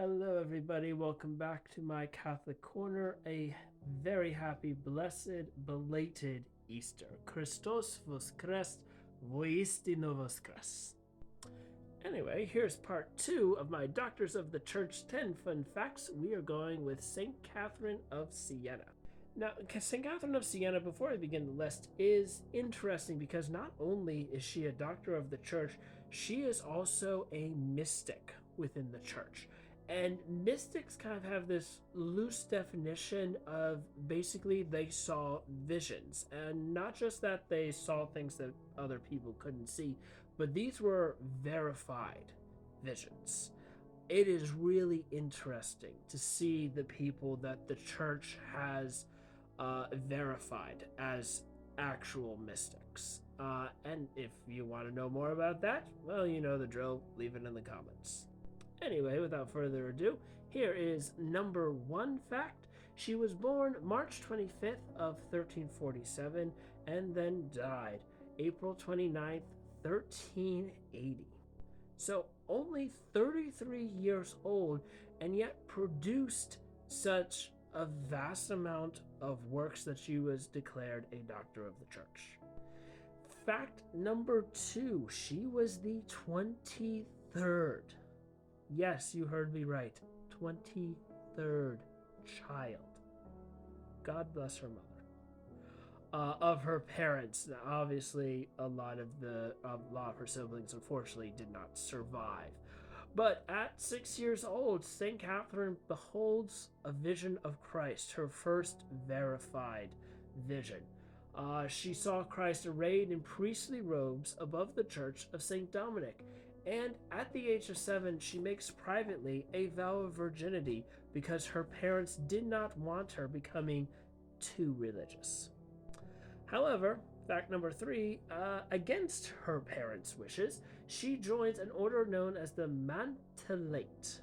Hello, everybody. Welcome back to my Catholic Corner. A very happy, blessed, belated Easter. Christos voskres, voistino voskres. Anyway, here's part 2 of my Doctors of the Church 10 fun facts. We are going with St. Catherine of Siena. Now, St. Catherine of Siena, before I begin the list, is interesting because not only is she a doctor of the church, she is also a mystic within the church. And mystics kind of have this loose definition of basically they saw visions. And not just that they saw things that other people couldn't see, but these were verified visions. It is really interesting to see the people that the church has verified as actual mystics. And if you want to know more about that, well, you know the drill. Leave it in the comments. Anyway, without further ado, here is number 1 fact. She was born March 25th of 1347 and then died April 29th, 1380. So only 33 years old, and yet produced such a vast amount of works that she was declared a doctor of the church. Fact number 2, she was the 23rd. Yes, you heard me right. 23rd child. God bless her mother. Of her parents. Now, obviously, a lot of her siblings, unfortunately, did not survive. But at 6 years old, St. Catherine beholds a vision of Christ, her first verified vision. She saw Christ arrayed in priestly robes above the church of St. Dominic. And at the age of 7, she makes privately a vow of virginity because her parents did not want her becoming too religious. However, fact number 3, against her parents' wishes, she joins an order known as the Mantellate.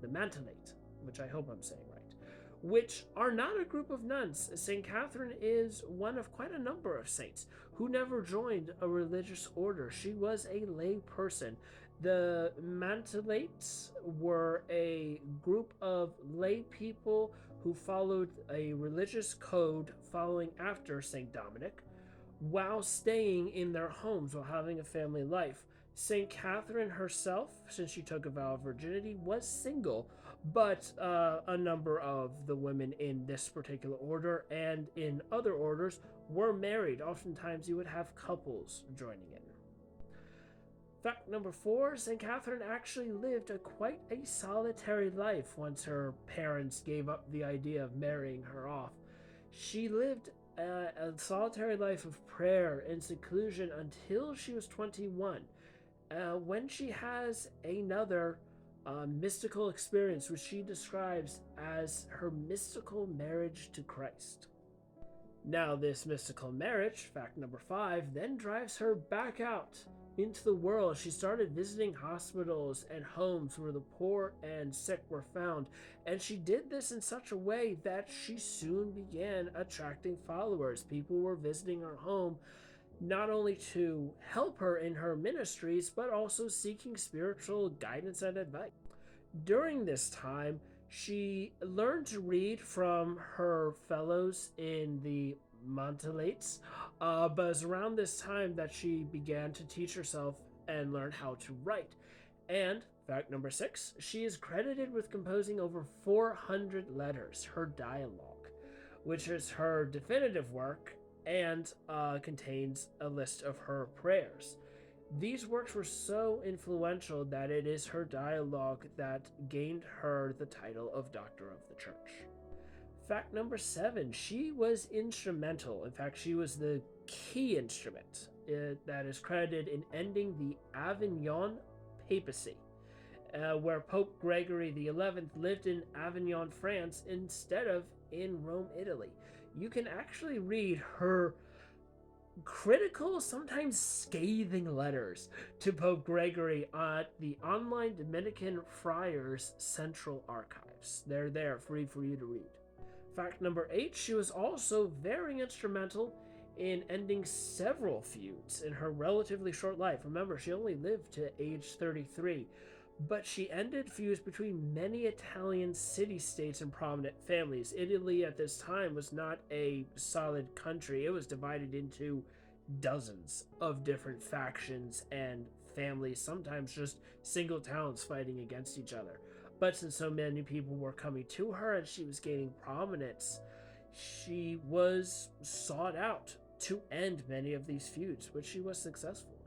The Mantellate, which I hope I'm saying right, which are not a group of nuns. St. Catherine is one of quite a number of saints who never joined a religious order. She was a lay person. The Mantellates were a group of lay people who followed a religious code following after St. Dominic while staying in their homes while having a family life. St. Catherine herself, since she took a vow of virginity, was single, but a number of the women in this particular order and in other orders were married. Oftentimes you would have couples joining in. Fact number 4, St. Catherine actually lived quite a solitary life once her parents gave up the idea of marrying her off. She lived a solitary life of prayer and seclusion until she was 21, when she has another mystical experience, which she describes as her mystical marriage to Christ. Now, this mystical marriage, fact number 5, then drives her back out into the world. She started visiting hospitals and homes where the poor and sick were found, and she did this in such a way that she soon began attracting followers. People were visiting her home not only to help her in her ministries, but also seeking spiritual guidance and advice. During this time, she learned to read from her fellows in the Mantellates, but it was around this time that she began to teach herself and learn how to write. And fact number 6, she is credited with composing over 400 letters, her dialogue, which is her definitive work and contains a list of her prayers. These works were so influential that it is her dialogue that gained her the title of Doctor of the Church. Fact number 7, she was instrumental. In fact, she was the key instrument that is credited in ending the Avignon papacy, where Pope Gregory XI lived in Avignon, France, instead of in Rome, Italy. You can actually read her critical, sometimes scathing letters to Pope Gregory at the online Dominican Friars Central Archives. They're there, free for you to read. Fact number 8, she was also very instrumental in ending several feuds in her relatively short life. Remember, she only lived to age 33. But she ended feuds between many Italian city-states and prominent families. Italy at this time was not a solid country. It was divided into dozens of different factions and families, sometimes just single towns fighting against each other. But since so many people were coming to her and she was gaining prominence, she was sought out to end many of these feuds, which she was successful in.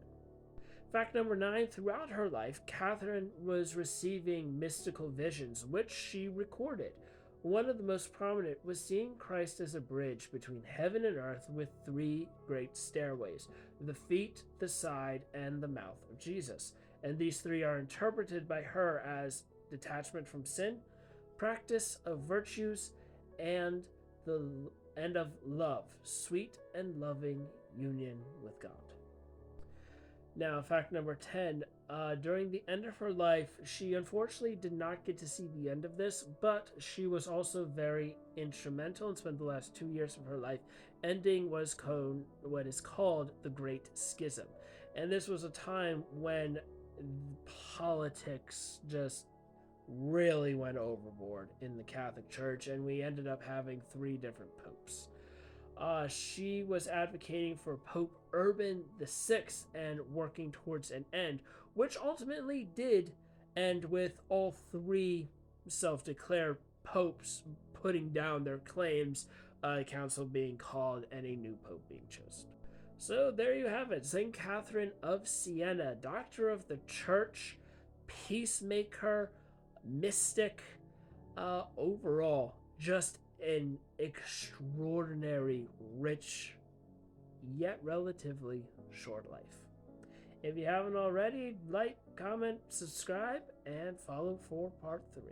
Fact number 9, throughout her life, Catherine was receiving mystical visions, which she recorded. One of the most prominent was seeing Christ as a bridge between heaven and earth with 3 great stairways: the feet, the side, and the mouth of Jesus. And these 3 are interpreted by her as detachment from sin, practice of virtues, and the end of love, sweet and loving union with God. Now, fact number 10, during the end of her life, she unfortunately did not get to see the end of this, but she was also very instrumental and spent the last 2 years of her life ending what is called the Great Schism. And this was a time when politics just really went overboard in the Catholic Church, and we ended up having 3 different popes. She was advocating for Pope Urban VI and working towards an end, which ultimately did end with all 3 self-declared popes putting down their claims, a council being called, and a new pope being chosen. So there you have it, St. Catherine of Siena, doctor of the church, peacemaker, mystic, overall, just an extraordinary, rich, yet relatively short life. If you haven't already, like, comment, subscribe, and follow for part 3.